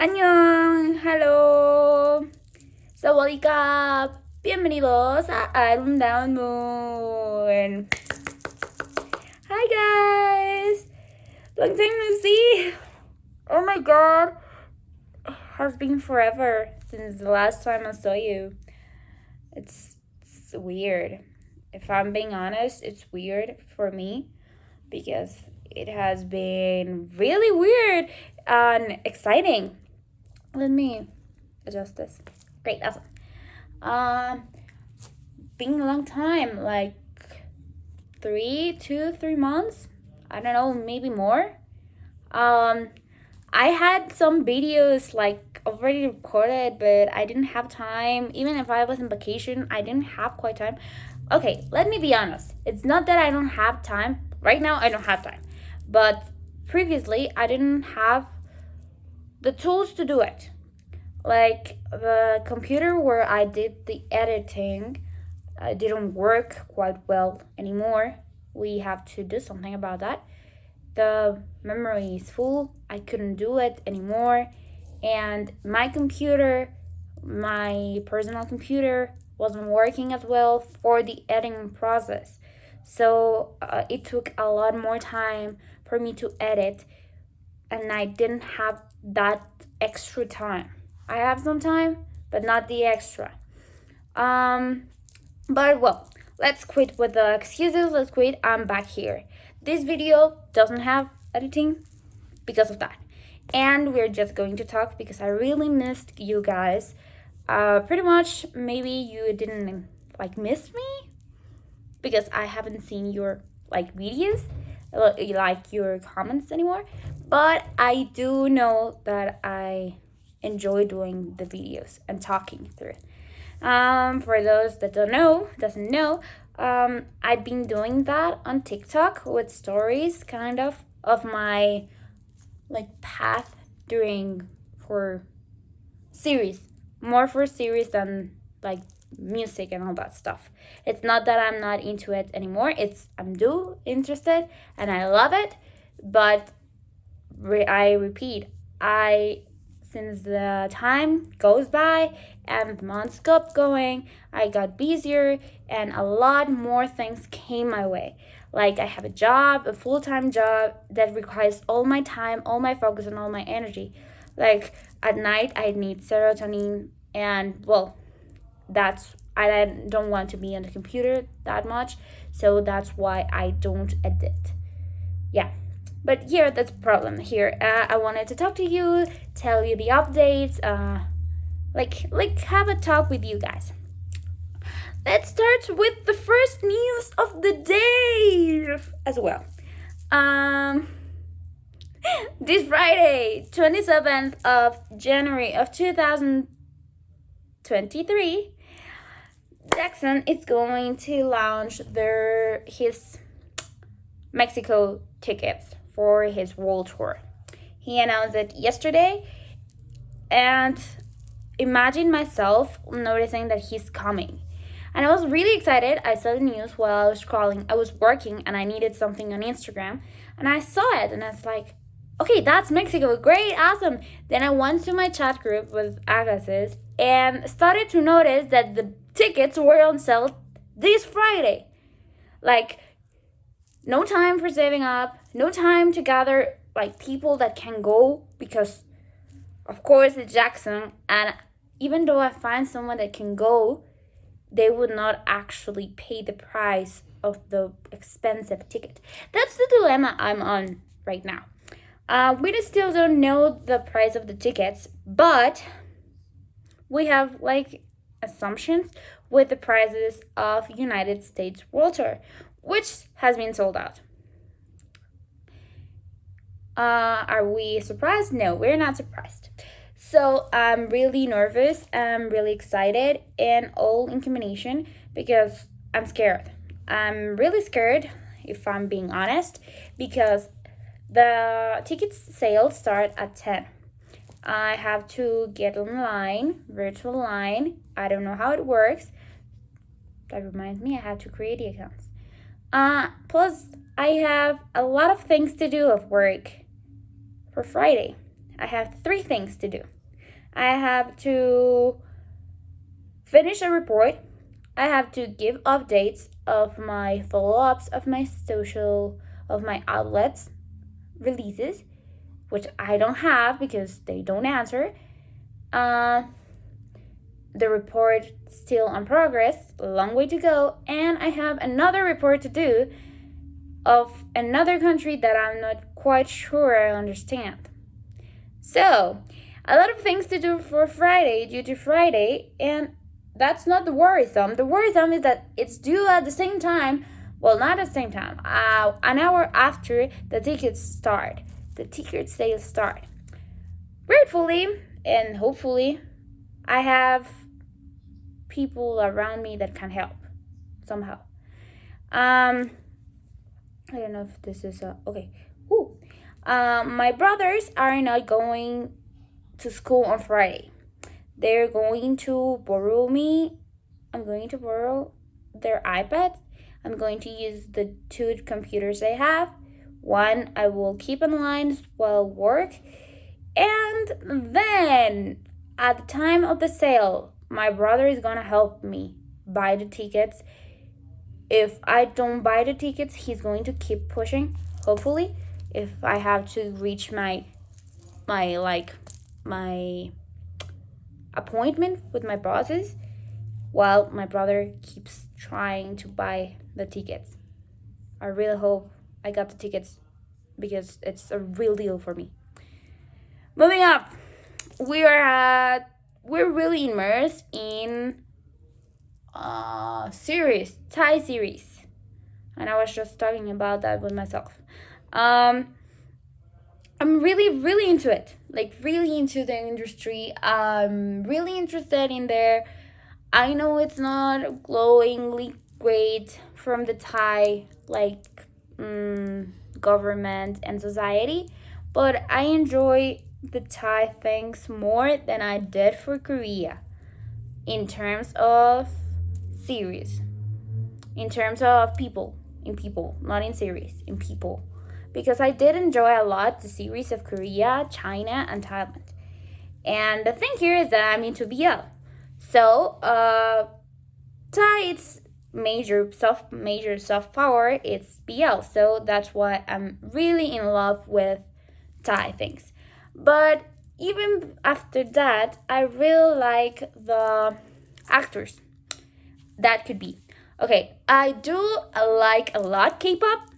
안녕, hello, sawadika, bienvenidos a Album Down Moon. Hi guys, long time no see. Oh my god, it has been forever since the last time I saw you. It's weird. If I'm being honest, it's weird for me because it has been really weird and exciting. Let me adjust this. Great, awesome. Been a long time, like 3 months. I don't know, maybe more. I had some videos like already recorded, but I didn't have time. Even if I was on vacation, I didn't have quite time. Okay, let me be honest. It's not that I don't have time. Right now, I don't have time. But previously, I didn't have the tools to do it. Like the computer where I did the editing didn't work quite well anymore. We have to do something about that. The memory is full. I couldn't do it anymore. And my computer, my personal computer, wasn't working as well for the editing process. So it took a lot more time for me to edit, and I didn't have that extra time. I have some time, but not the extra. But well, let's quit with the excuses. Let's quit. I'm back here. This video doesn't have editing because of that. And we're just going to talk because I really missed you guys. Pretty much, maybe you didn't like miss me because I haven't seen your like videos, like your comments anymore. But I do know that I enjoy doing the videos and talking through it. For those that doesn't know, I've been doing that on TikTok with stories, kind of my like path during for series, more for series than like music and all that stuff. It's not that I'm not into it anymore. I'm interested and I love it, but I repeat, since the time goes by and the months kept going, I got busier and a lot more things came my way. Like I have a job, a full-time job that requires all my time, all my focus, and all my energy. Like at night, I need serotonin, and well, I don't want to be on the computer that much, so that's why I don't edit. Yeah. But here, that's the problem. Here, I wanted to talk to you, tell you the updates, like have a talk with you guys. Let's start with the first news of the day as well. This Friday, 27th of January of 2023, Jackson is going to launch his Mexico tickets for his world tour. He announced it yesterday, and imagine myself noticing that he's coming. And I was really excited. I saw the news while I was scrolling. I was working and I needed something on Instagram, and I saw it and I was like, okay, that's Mexico. Great, awesome. Then I went to my chat group with Agassiz and started to notice that the tickets were on sale this Friday. Like, no time for saving up, no time to gather like people that can go, because of course it's Jackson, and even though I find someone that can go, they would not actually pay the price of the expensive ticket. That's the dilemma I'm on right now. We still don't know the price of the tickets, but we have like assumptions with the prices of United States World Tour, which has been sold out. Are we surprised? No, we're not surprised. So I'm really nervous, I'm really excited, and all in combination because I'm scared. I'm really scared, if I'm being honest, because the ticket sales start at 10. I have to get online, virtual line. I don't know how it works. That reminds me, I have to create the accounts. Plus, I have a lot of things to do of work for Friday. I have 3 things to do. I have to finish a report. I have to give updates of my follow-ups of my outlets releases, which I don't have because they don't answer. The report still on progress, a long way to go, and I have another report to do of another country that I'm not quite sure I understand. So, a lot of things to do for Friday due to Friday, and that's not the worrisome. The worrisome is that it's due at the same time. Well, not at the same time. An hour after the tickets start. The ticket sales start. Gratefully and hopefully, I have people around me that can help somehow. I don't know if this is okay. My brothers are not going to school on Friday. They're going to borrow me. I'm going to borrow their iPad. I'm going to use the 2 computers I have. One I will keep online while work. And then at the time of the sale, my brother is gonna help me buy the tickets. If I don't buy the tickets, he's going to keep pushing, hopefully. If I have to reach my appointment with my bosses, while my brother keeps trying to buy the tickets. I really hope I got the tickets because it's a real deal for me. Moving up, we're really immersed in Thai series, and I was just talking about that with myself. I'm really into it, really into the industry. I'm really interested in there. I know it's not glowingly great from the Thai government and society, but I enjoy the Thai things more than I did for Korea in terms of series, in terms of people, not in series, in people. Because I did enjoy a lot the series of Korea, China, and Thailand. And the thing here is that I'm into BL. So, Thai, it's major soft power, it's BL. So that's why I'm really in love with Thai things. But even after that, I really like the actors. That could be. Okay, I do like a lot K-pop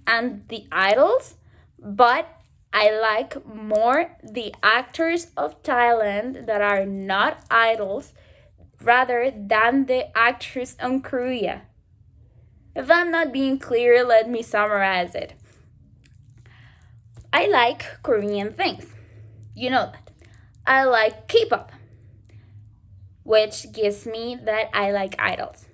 and the idols, but I like more the actors of Thailand that are not idols rather than the actors on Korea. If I'm not being clear, let me summarize it. I like Korean things. You know that. I like K-pop, which gives me that I like idols.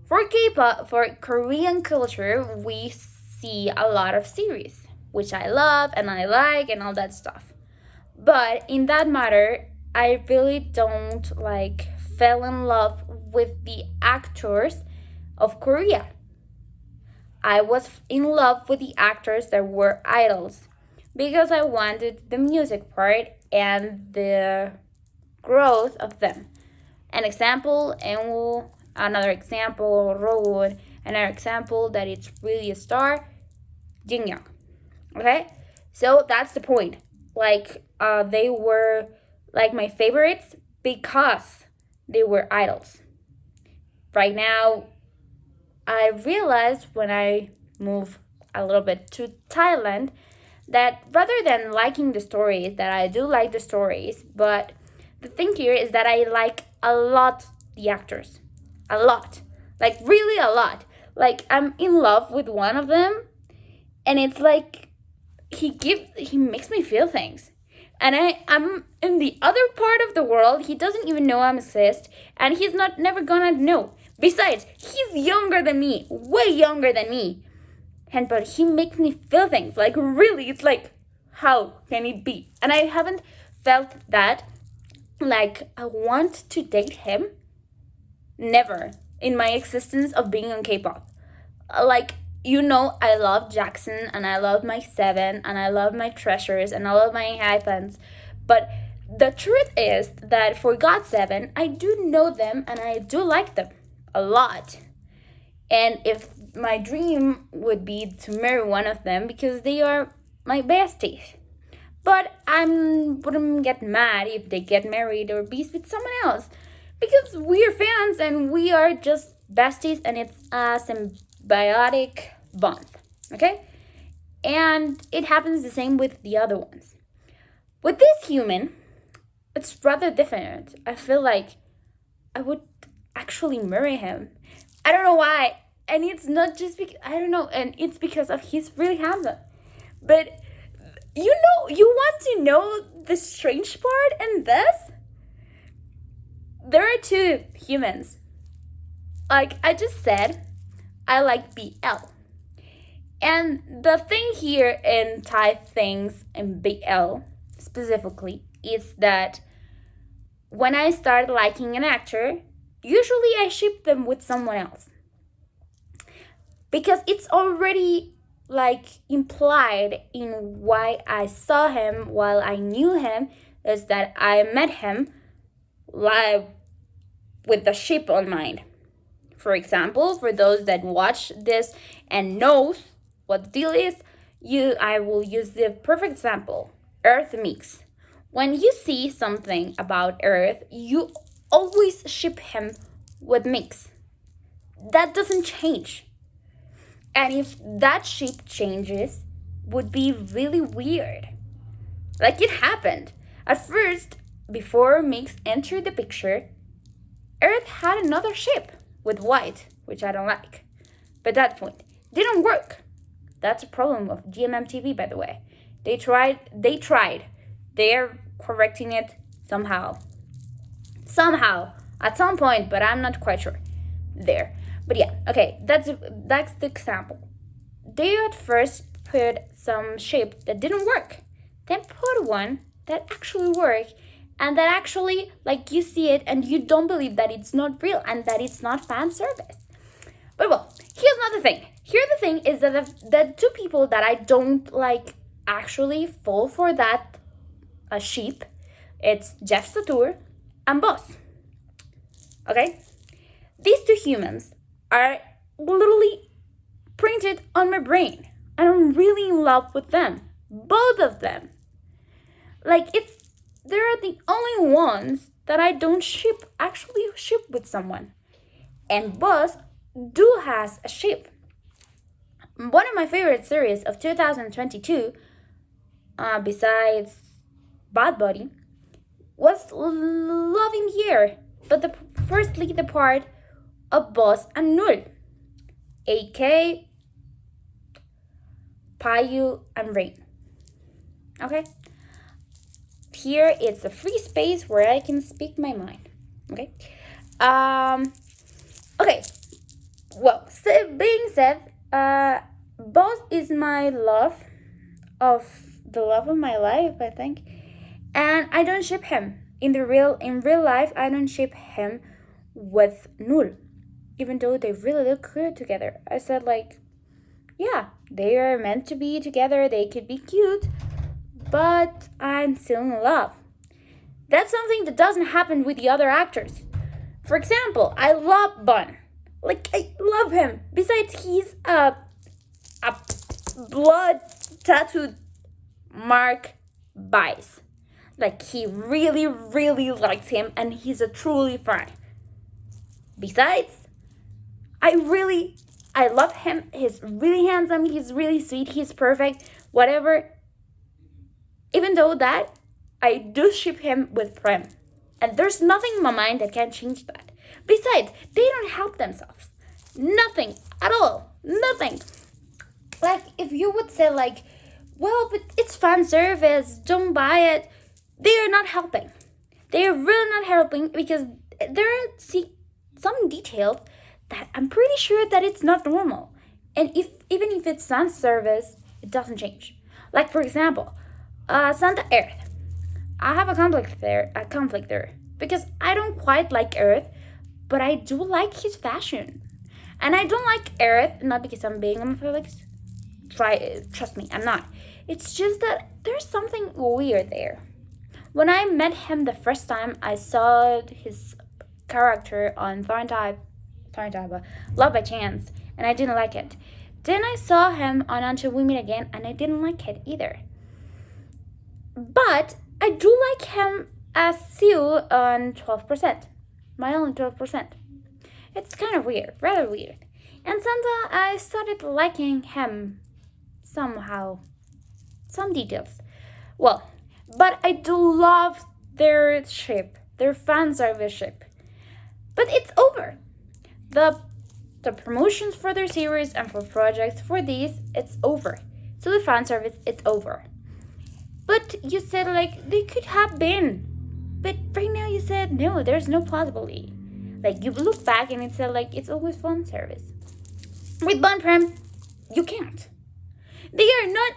For K-pop, for Korean culture, we see a lot of series, which I love and I like and all that stuff. But in that matter, I really don't fell in love with the actors of Korea. I was in love with the actors that were idols because I wanted the music part and the growth of them. An example, Enwoo, another example, Rowoon, another example that it's really a star, Jingyoung. Okay? So that's the point. They were my favorites because they were idols. Right now, I realized when I moved a little bit to Thailand that rather than liking the stories, that I do like the stories, but the thing here is that I like a lot the actors. A lot. Really a lot. I'm in love with one of them, and it's he makes me feel things. And I'm in the other part of the world, he doesn't even know I exist, and he's never gonna know. Besides, he's younger than me, way younger than me. But he makes me feel things. Really, it's how can it be? And I haven't felt that, I want to date him. Never in my existence of being on K-pop. you know I love Jackson, and I love my Seven, and I love my Treasures, and I love my Hypens. But the truth is that for GOT7, I do know them and I do like them a lot. And if my dream would be to marry one of them because they are my besties. But I wouldn't get mad if they get married or be with someone else, because we're fans and we are just besties, and it's a symbiotic bond, okay? And it happens the same with the other ones. With this human, it's rather different. I feel like I would actually marry him. I don't know why. And it's not just because, I don't know, and it's because of he's really handsome. But you want to know the strange part in this? There are two humans. Like I just said, I like BL. And the thing here in type things in BL specifically is that when I start liking an actor, usually I ship them with someone else. Because it's already like implied in why I saw him while I knew him, is that I met him live with the ship on mind. For example, for those that watch this and knows what the deal is, I will use the perfect example, Earth Mix. When you see something about Earth, you always ship him with Mix. That doesn't change. And if that ship changes, would be really weird. Like it happened. At first, before Mix entered the picture, Earth had another ship with white, which I don't like. But that point didn't work. That's a problem of GMMTV, by the way. They tried. They're correcting it somehow. At some point, but I'm not quite sure. There. But yeah, okay, that's the example. They at first put some shape that didn't work. Then put one that actually worked, and that actually, like, you see it and you don't believe that it's not real and that it's not fan service. But well, here's another thing. Here the thing is that the two people that I don't like actually fall for that sheep, it's Jeff Satur and Boss. Okay? These two humans are literally printed on my brain, and I'm really in love with them, both of them. Like they're the only ones that I don't actually ship with someone. And Boss has a ship. One of my favorite series of 2022, besides Bad Buddy, was Loving Year, but firstly the part of Boss and Null, a.k.a. Payu and Rain. Okay? Here it's a free space where I can speak my mind. Okay? Okay. Well, being said, Boss is my love of my life, I think. And I don't ship him. In real life, I don't ship him with Null. Even though they really look good together. I said, like, yeah, they are meant to be together. They could be cute. But I'm still in love. That's something that doesn't happen with the other actors. For example, I love Bun. Like, I love him. Besides, he's a blood tattooed Mark Bice. Like, he really, really likes him, and he's a truly fan. Besides, I love him. He's really handsome. He's really sweet. He's perfect. Whatever. Even though that, I do ship him with Prem. And there's nothing in my mind that can change that. Besides, they don't help themselves. Nothing at all. Nothing. Like, if you would say, like, well, but it's fan service, don't buy it. They are not helping. They are really not helping because there are some details that I'm pretty sure that it's not normal. And even if it's fan service, it doesn't change. Like, for example, Santa Earth. I have a conflict there because I don't quite like Earth, but I do like his fashion. And I don't like Earth, not because I'm being homophobic. Trust me, I'm not. It's just that there's something weird there. When I met him the first time, I saw his character on Thorntide, Love by Chance, and I didn't like it. Then I saw him on Until We Meet Again, and I didn't like it either. But I do like him as Sue on 12%. My only 12%. It's kind of weird, rather weird. And Santa, I started liking him somehow. Some details. Well, but I do love their ship, their fan service ship. But it's over. The promotions for their series and for projects for these, it's over. So the fan service, it's over. But you said like they could have been. But right now you said no, there's no possibility. Like you look back and it said like it's always fan service. With Bon Prem, you can't. They are not.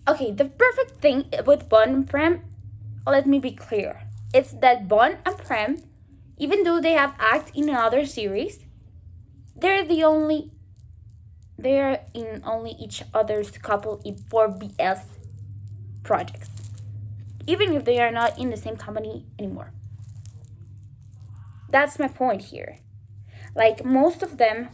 Okay, the perfect thing with Bon and Prem, let me be clear. It's that Bon and Prem, even though they have acted in another series, they're in only each other's couple in 4BS projects. Even if they are not in the same company anymore. That's my point here. Like most of the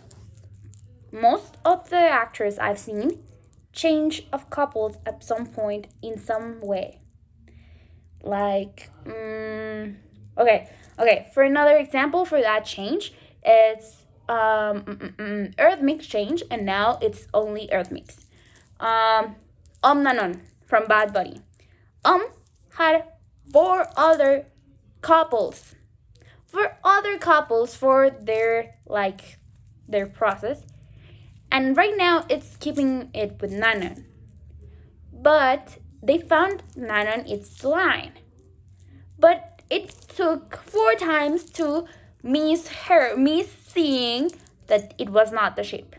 actors I've seen change of couples at some point in some way. Like, okay. For another example for that change, it's Earth Mix change, and now it's only Earth Mix. Nanon from Bad Bunny. Had 4 other couples. For their process. And right now it's keeping it with Nanon. But they found Nanon its line. But it took 4 times to me seeing that it was not the shape.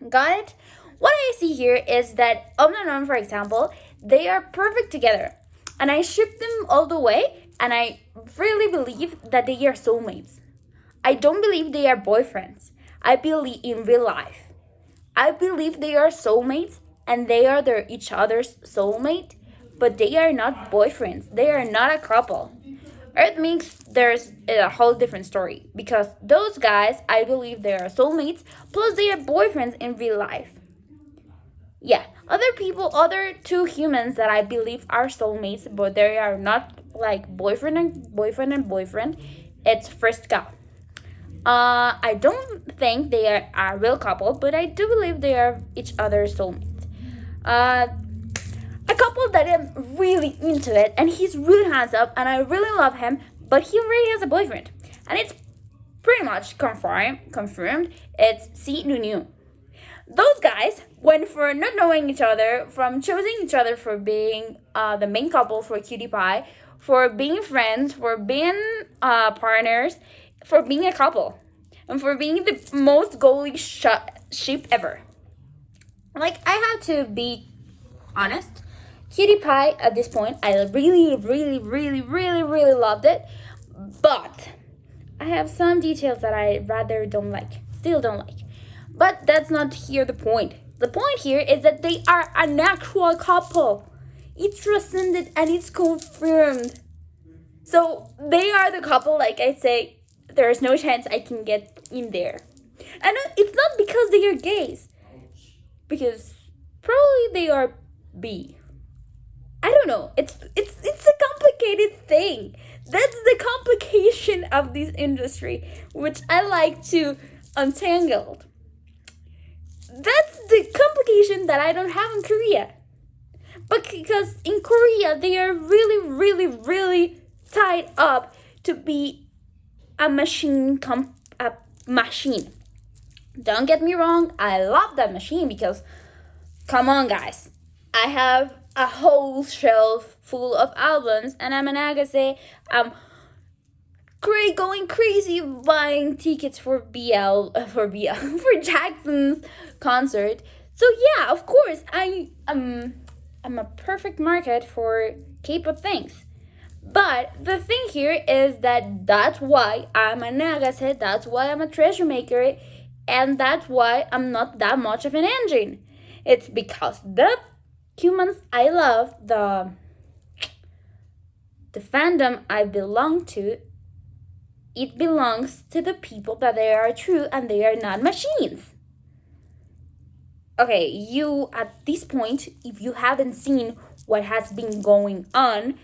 Got it? What I see here is that Nanon, for example, they are perfect together. And I ship them all the way, and I really believe that they are soulmates. I don't believe they are boyfriends. I believe in real life. I believe they are soulmates, and they are each other's soulmate, but they are not boyfriends. They are not a couple. Earth Mix, there's a whole different story, because those guys, I believe they are soulmates, plus they are boyfriends in real life. Yeah, other 2 humans that I believe are soulmates, but they are not like boyfriend and boyfriend. It's First Cow. I don't think they are a real couple, but I do believe they are each other's soulmates. A couple that I'm really into it, and he's really handsome, and I really love him, but he already has a boyfriend, and it's pretty much confirmed. It's C Nunu. Those guys went for not knowing each other, from choosing each other for being the main couple for Cutie Pie, for being friends, for being partners, for being a couple, and for being the most goalie ship ever. Like, I have to be honest. Cutie Pie, at this point, I really, really, really, really, really loved it. But I have some details that I still don't like. But that's not here the point. The point here is that they are an actual couple. It's transcended and it's confirmed. So they are the couple, like I say, there's no chance I can get in there. And it's not because they are gays. Because probably they are bi. I don't know. It's a complicated thing. That's the complication of this industry, which I like to untangle. That's the complication that I don't have in Korea. But because in Korea, they are really, really, really tied up to be a machine. Don't get me wrong, I love that machine because, come on guys, I have a whole shelf full of albums, and I'm an Agassi. I'm going crazy buying tickets for Jackson's concert. So yeah, of course, I'm a perfect market for K-pop things. But the thing here is that that's why I'm a Nagase, that's why I'm a treasure maker, and that's why I'm not that much of an engine. It's because the humans I love, the fandom I belong to, it belongs to the people that they are true and they are not machines. Okay, you at this point, if you haven't seen what has been going on,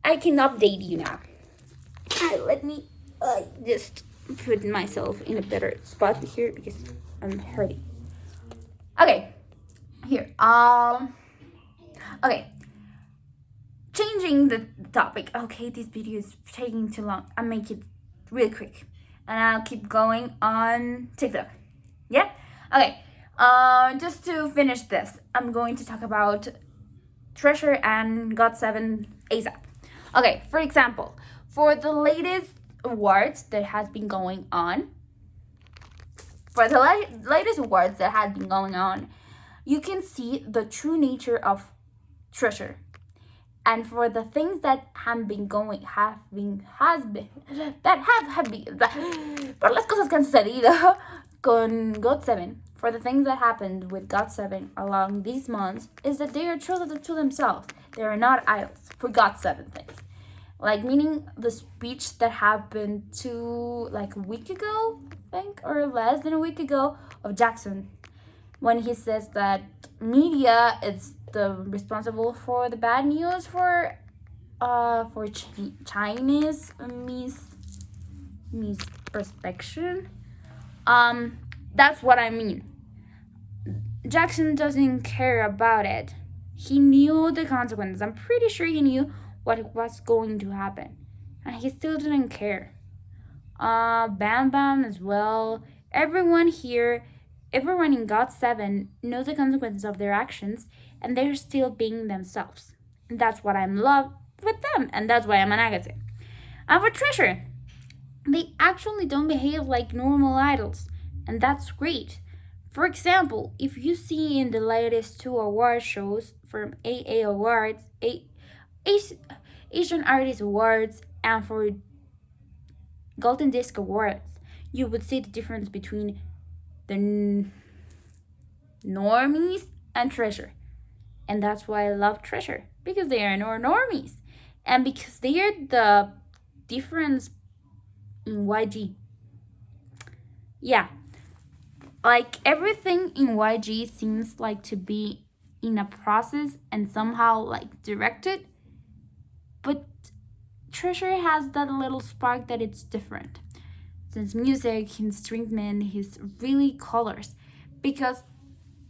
I can update you now. Let me just put myself in a better spot here because I'm hurting. Okay, here. Okay. Changing the topic. Okay, this video is taking too long. I'll make it real quick, and I'll keep going on TikTok. Yeah. Okay. Just to finish this, I'm going to talk about Treasure and GOT7 ASAP. Okay, for example, for the latest awards that has been going on, you can see the true nature of Treasure. And for the things that have been, por las cosas que han sucedido con GOT7, for the things that happened with GOT7 along these months, is that they are true to themselves. They are not idols for GOT7 things. Like, meaning the speech that happened like a week ago, I think, or less than a week ago, of Jackson, when he says that media is responsible for the bad news for Chinese misperception. That's what I mean. Jackson doesn't care about it. He knew the consequences. I'm pretty sure he knew what was going to happen, and he still didn't care. Bam Bam as well. Everyone in GOT7 knows the consequences of their actions, and they're still being themselves. And that's what I'm love with them, and that's why I'm an Agate. And for Treasure, they actually don't behave like normal idols, and that's great. For example, if you see in the latest 2 award shows from AA Awards, Asian Artist Awards, and for Golden Disc Awards, you would see the difference between the normies and Treasure. And that's why I love Treasure, because they are no normies, and because they are the difference in YG. Yeah, like everything in YG seems like to be in a process and somehow like directed, but Treasure has that little spark that it's different. His music, his treatment, his really colors. Because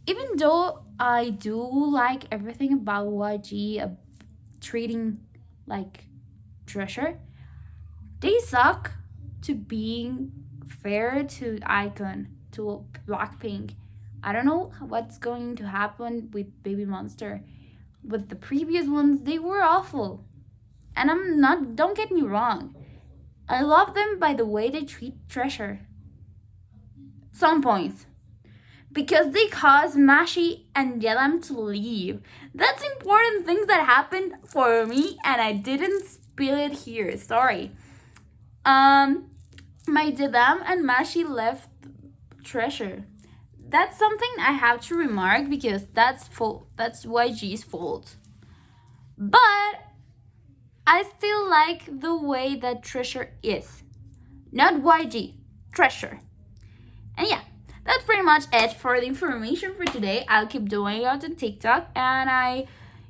even though I do like everything about YG treating like Treasure, they suck to being fair to iKON, to Blackpink. I don't know what's going to happen with Baby Monster. With the previous ones, they were awful. And don't get me wrong, I love them by the way they treat Treasure. Some points. Because they caused Mashi and Yelam to leave. That's important things that happened for me, and I didn't spill it here. Sorry. My Yelam and Mashi left Treasure. That's something I have to remark because that's YG's fault. But I still like the way that Treasure is. Not YG, Treasure. And yeah, that's pretty much it for the information for today. I'll keep doing it on TikTok, and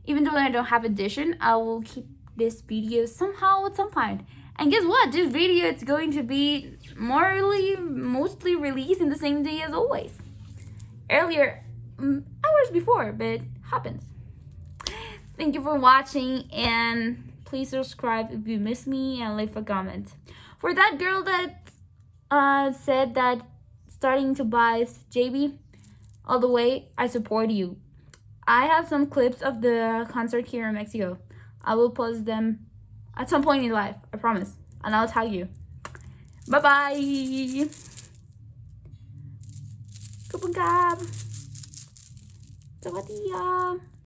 even though I don't have edition, I will keep this video somehow at some point. And guess what? This video is going to be mostly released in the same day as always. Earlier, hours before, but happens. Thank you for watching, and please subscribe if you miss me, and leave a comment. For that girl that said that starting to buy JB all the way, I support you. I have some clips of the concert here in Mexico. I will post them at some point in life, I promise. And I'll tag you. Bye-bye! Kapag-kap! Sawadee!